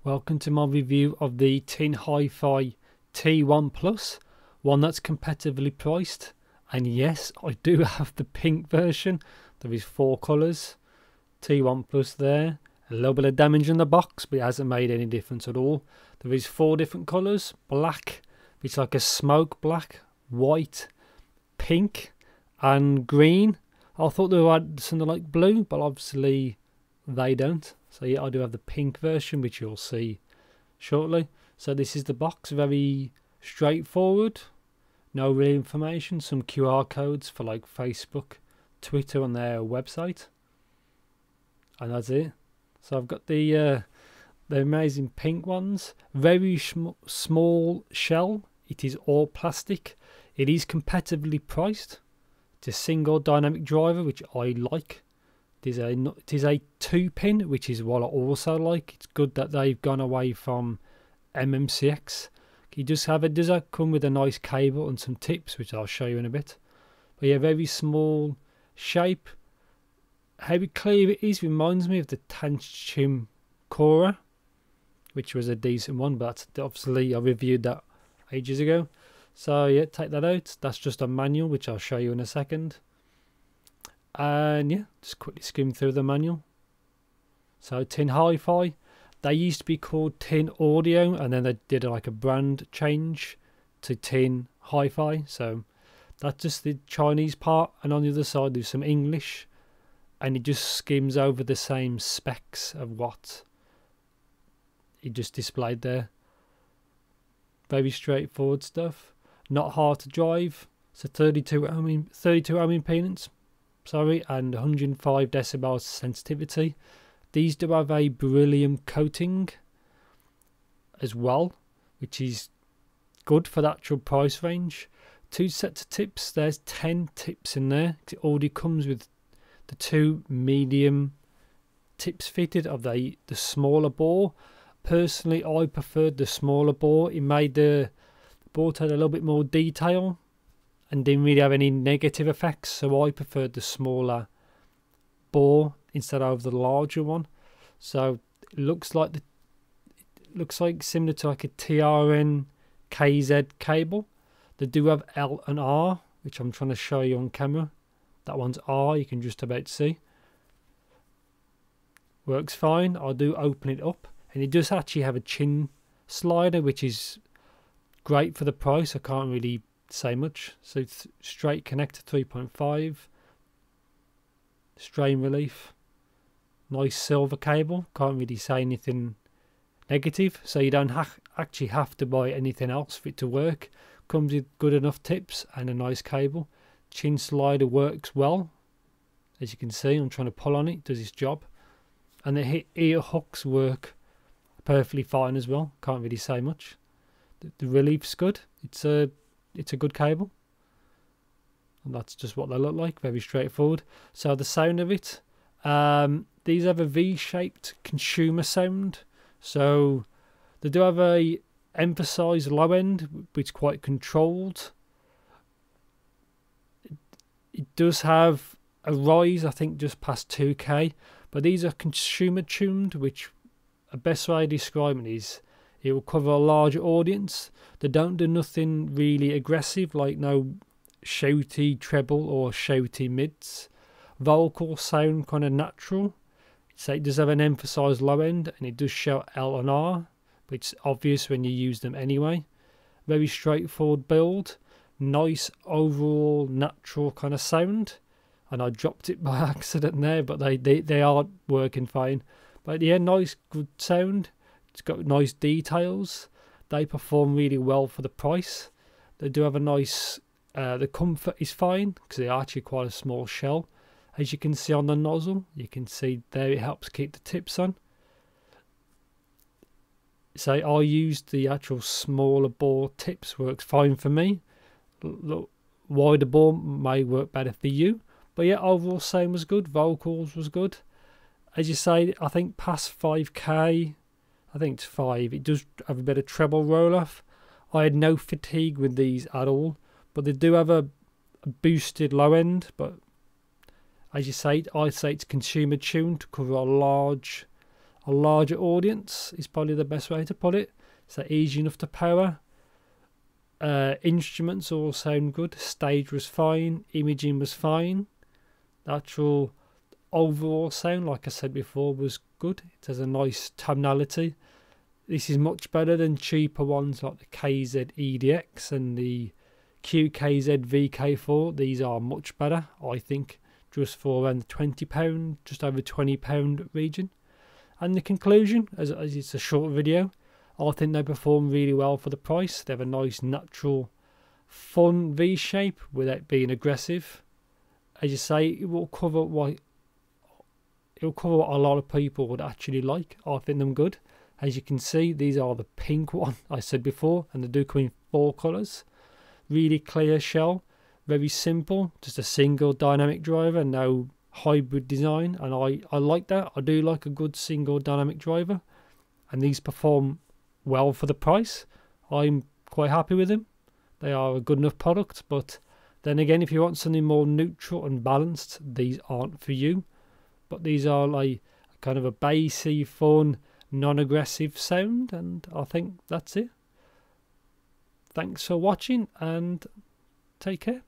Welcome to my review of the Tin Hifi T1 Plus, one that's competitively priced. And yes, I do have the pink version. There is 4 colours. T1 Plus there. A little bit of damage in the box, but it hasn't made any difference at all. There is 4 different colours. Black, which is like a smoke black, white, pink and green. I thought they had something like blue, but obviously they don't. So yeah, I do have the pink version, which you'll see shortly. So this is the box, very straightforward, no real information, some QR codes for like Facebook, Twitter on their website, and that's it. So I've got the amazing pink ones, very small shell. It is all plastic. It is competitively priced. It's a single dynamic driver, which I like. It is a 2-pin, which is what I also like. It's good that they've gone away from MMCX. It does come with a nice cable and some tips, which I'll show you in a bit. But yeah, very small shape. How clear it is reminds me of the Tanchim Cora, which was a decent one, but obviously I reviewed that ages ago. So yeah, take that out. That's just a manual, which I'll show you in a second. And yeah, just quickly skim through the manual. So Tin Hifi, they used to be called Tin Audio, and then they did like a brand change to Tin Hifi. So that's just the Chinese part, and on the other side there's some English, and it just skims over the same specs of what it just displayed there. Very straightforward stuff, not hard to drive. So 32 ohm impedance, sorry, and 105 decibels sensitivity. These do have a beryllium coating as well, which is good for the actual price range. 2 sets of tips. There's 10 tips in there. It already comes with the 2 medium tips fitted of the smaller bore. Personally, I preferred the smaller bore. It made the board had a little bit more detail and didn't really have any negative effects, so I preferred the smaller bore instead of the larger one. So it looks like similar to like a TRN KZ cable. They do have L and R, which I'm trying to show you on camera. That one's R, you can just about see. Works fine. I do open it up, and it does actually have a chin slider, which is great for the price. I can't really say much. So it's straight connector 3.5, strain relief, nice silver cable. Can't really say anything negative. So you don't actually have to buy anything else for it to work. Comes with good enough tips and a nice cable. Chin slider works well, as you can see. I'm trying to pull on it, does its job. And the ear hooks work perfectly fine as well. Can't really say much. The relief's good. It's a good cable, and that's just what they look like. Very straightforward. So the sound of it, these have a V-shaped consumer sound. So they do have a emphasized low end, which is quite controlled. It does have a rise, I think, just past 2K, but these are consumer tuned, which the best way of describing it is it will cover a larger audience. They don't do nothing really aggressive, like no shouty treble or shouty mids. Vocal sound kind of natural. So it does have an emphasized low end, and it does show L and R, which is obvious when you use them anyway. Very straightforward build. Nice overall natural kind of sound. And I dropped it by accident there, but they are working fine. But yeah, nice good sound. It's got nice details. They perform really well for the price. They do have a nice, the comfort is fine because they're actually quite a small shell. As you can see on the nozzle, you can see there it helps keep the tips on. So I used the actual smaller bore tips, works fine for me. Look, wider bore may work better for you. But yeah, overall sound was good, vocals was good. As you say, I think past 5K, I think it's 5, it does have a bit of treble roll-off. I had no fatigue with these at all, but they do have a boosted low end. But as you say, I say it's consumer tuned to cover a large a larger audience is probably the best way to put it. So easy enough to power. Instruments all sound good. Stage was fine. Imaging was fine. The actual overall sound, like I said before, was good. It has a nice tonality. This is much better than cheaper ones like the KZ EDX and the QKZ VK4. These are much better, I think, just for around the £20, just over £20 region. And the conclusion, as it's a short video, I think they perform really well for the price. They have a nice natural fun V shape without being aggressive. As you say, it will cover what a lot of people would actually like. I think them good. As you can see, these are the pink one I said before, and they do come in 4 colours. Really clear shell, very simple, just a single dynamic driver, no hybrid design, and I like that. I do like a good single dynamic driver, and these perform well for the price. I'm quite happy with them. They are a good enough product, but then again, if you want something more neutral and balanced, these aren't for you. But these are like kind of a bassy, fun, non-aggressive sound, and I think that's it. Thanks for watching and take care.